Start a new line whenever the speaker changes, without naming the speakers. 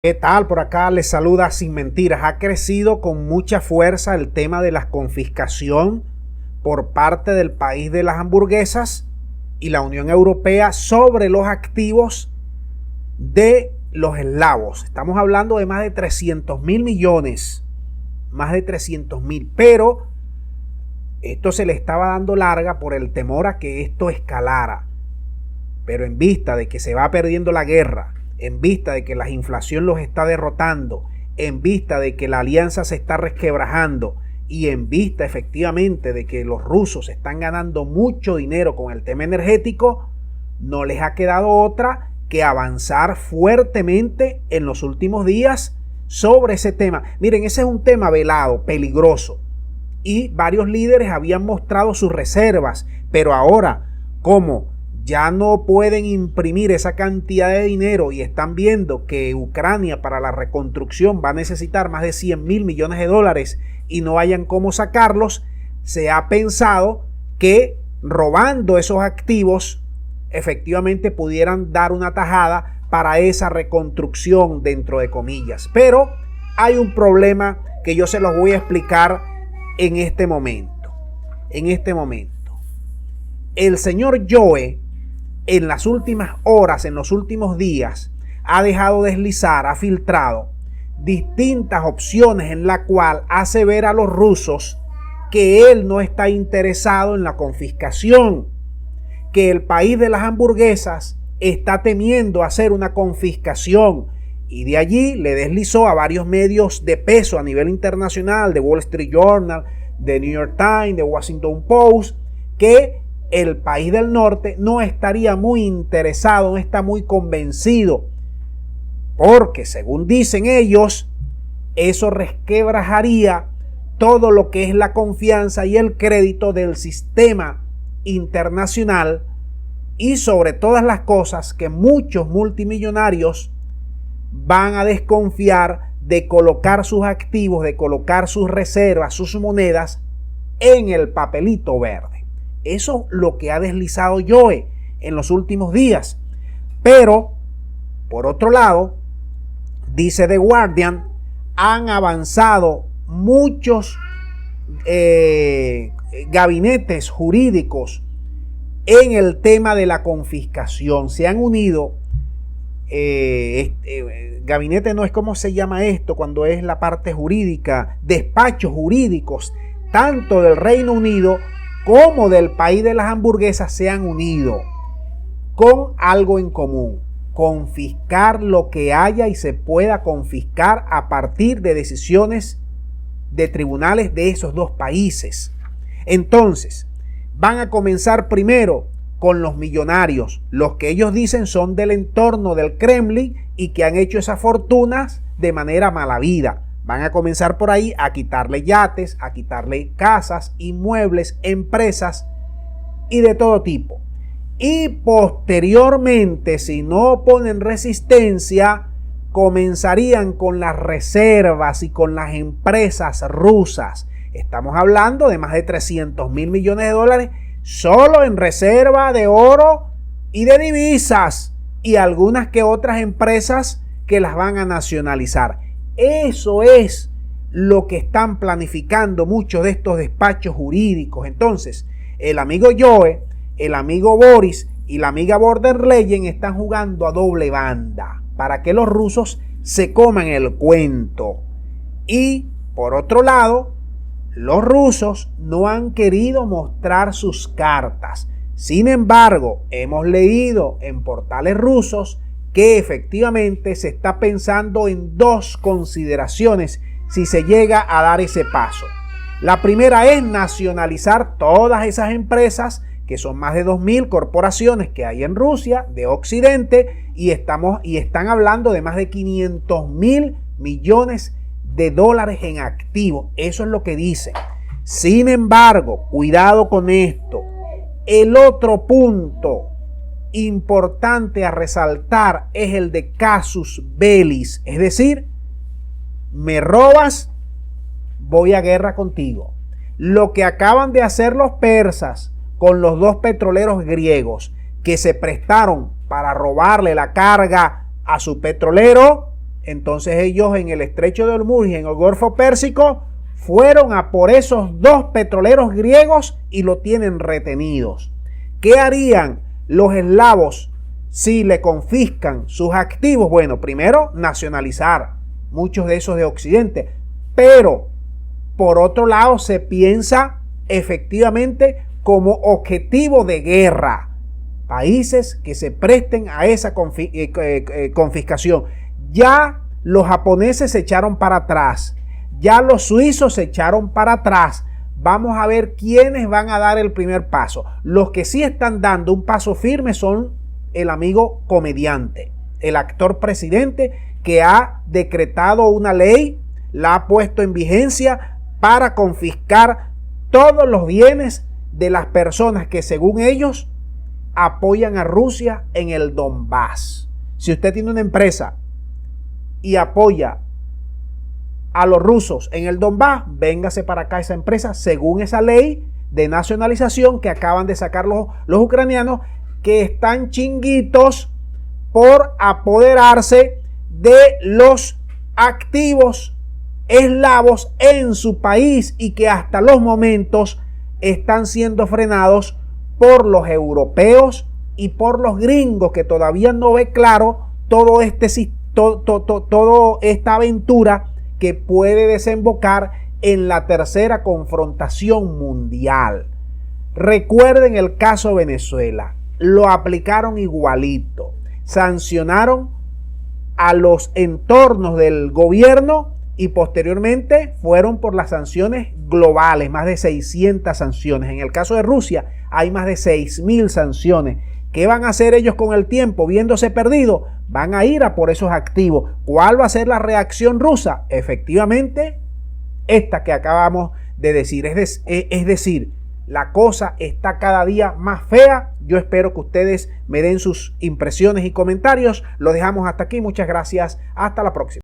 ¿Qué tal? Por acá les saluda Sin Mentiras. Ha crecido con mucha fuerza el tema de la confiscación por parte del país de las hamburguesas y la Unión Europea sobre los activos de los eslavos. Estamos hablando de más de 300 mil millones, más de 300 mil, pero esto se le estaba dando larga por el temor a que esto escalara. Pero en vista de que se va perdiendo la guerra, en vista de que la inflación los está derrotando, en vista de que la alianza se está resquebrajando y en vista efectivamente de que los rusos están ganando mucho dinero con el tema energético, no les ha quedado otra que avanzar fuertemente en los últimos días sobre ese tema. Miren, ese es un tema velado, peligroso, y varios líderes habían mostrado sus reservas, pero ahora, como ya no pueden imprimir esa cantidad de dinero y están viendo que Ucrania para la reconstrucción va a necesitar más de 100 mil millones de dólares y no hayan cómo sacarlos, se ha pensado que robando esos activos efectivamente pudieran dar una tajada para esa reconstrucción dentro de comillas. Pero hay un problema que yo se los voy a explicar en este momento. El señor Joe en las últimas horas, en los últimos días, ha dejado deslizar, ha filtrado distintas opciones en la cual hace ver a los rusos que él no está interesado en la confiscación, que el país de las hamburguesas está temiendo hacer una confiscación, y de allí le deslizó a varios medios de peso a nivel internacional, de Wall Street Journal, de New York Times, de Washington Post, que el país del norte no estaría muy interesado, no está muy convencido, porque según dicen ellos, eso resquebrajaría todo lo que es la confianza y el crédito del sistema internacional, y sobre todas las cosas que muchos multimillonarios van a desconfiar de colocar sus activos, de colocar sus reservas, sus monedas en el papelito verde. Eso es lo que ha deslizado Joe en los últimos días. Pero, por otro lado, dice The Guardian, han avanzado muchos gabinetes jurídicos en el tema de la confiscación. Se han unido, gabinete no es como se llama esto cuando es la parte jurídica, despachos jurídicos, tanto del Reino Unido como del país de las hamburguesas se han unido con algo en común: confiscar lo que haya y se pueda confiscar a partir de decisiones de tribunales de esos dos países. Entonces, van a comenzar primero con los millonarios, los que ellos dicen son del entorno del Kremlin y que han hecho esas fortunas de manera mala vida. Van a comenzar por ahí a quitarle yates, a quitarle casas, inmuebles, empresas y de todo tipo. Y posteriormente, si no ponen resistencia, comenzarían con las reservas y con las empresas rusas. Estamos hablando de más de 300 mil millones de dólares solo en reserva de oro y de divisas, y algunas que otras empresas que las van a nacionalizar. Eso es lo que están planificando muchos de estos despachos jurídicos. Entonces, el amigo Joe, el amigo Boris y la amiga von der Leyen están jugando a doble banda para que los rusos se coman el cuento. Y, por otro lado, los rusos no han querido mostrar sus cartas. Sin embargo, hemos leído en portales rusos que efectivamente se está pensando en dos consideraciones si se llega a dar ese paso. La primera es nacionalizar todas esas empresas, que son más de 2.000 corporaciones que hay en Rusia, de Occidente, y están hablando de más de 500 mil millones de dólares en activos. Eso es lo que dicen. Sin embargo, cuidado con esto. El otro punto importante a resaltar es el de casus bellis, es decir, me robas, voy a guerra contigo. Lo que acaban de hacer los persas con los dos petroleros griegos que se prestaron para robarle la carga a su petrolero, Entonces ellos en el estrecho de Hormuz y en el Golfo Pérsico fueron a por esos 2 petroleros griegos y lo tienen retenidos. ¿Qué harían los eslavos si le confiscan sus activos? Bueno, primero nacionalizar muchos de esos de Occidente, pero por otro lado se piensa efectivamente como objetivo de guerra países que se presten a esa confiscación. Ya los japoneses se echaron para atrás, ya los suizos se echaron para atrás. Vamos a ver quiénes van a dar el primer paso. Los que sí están dando un paso firme son el amigo comediante, el actor presidente, que ha decretado una ley, la ha puesto en vigencia para confiscar todos los bienes de las personas que, según ellos, apoyan a Rusia en el Donbass. Si usted tiene una empresa y apoya a los rusos en el Donbass, véngase para acá esa empresa, según esa ley de nacionalización que acaban de sacar los ucranianos, que están chinguitos por apoderarse de los activos eslavos en su país y que hasta los momentos están siendo frenados por los europeos y por los gringos, que todavía no ve claro toda esta aventura que puede desembocar en la tercera confrontación mundial. Recuerden el caso Venezuela, lo aplicaron igualito, sancionaron a los entornos del gobierno y posteriormente fueron por las sanciones globales, más de 600 sanciones. En el caso de Rusia hay más de 6.000 sanciones. ¿Qué van a hacer ellos con el tiempo? Viéndose perdidos, van a ir a por esos activos. ¿Cuál va a ser la reacción rusa? Efectivamente, esta que acabamos de decir. Es decir, la cosa está cada día más fea. Yo espero que ustedes me den sus impresiones y comentarios. Lo dejamos hasta aquí. Muchas gracias. Hasta la próxima.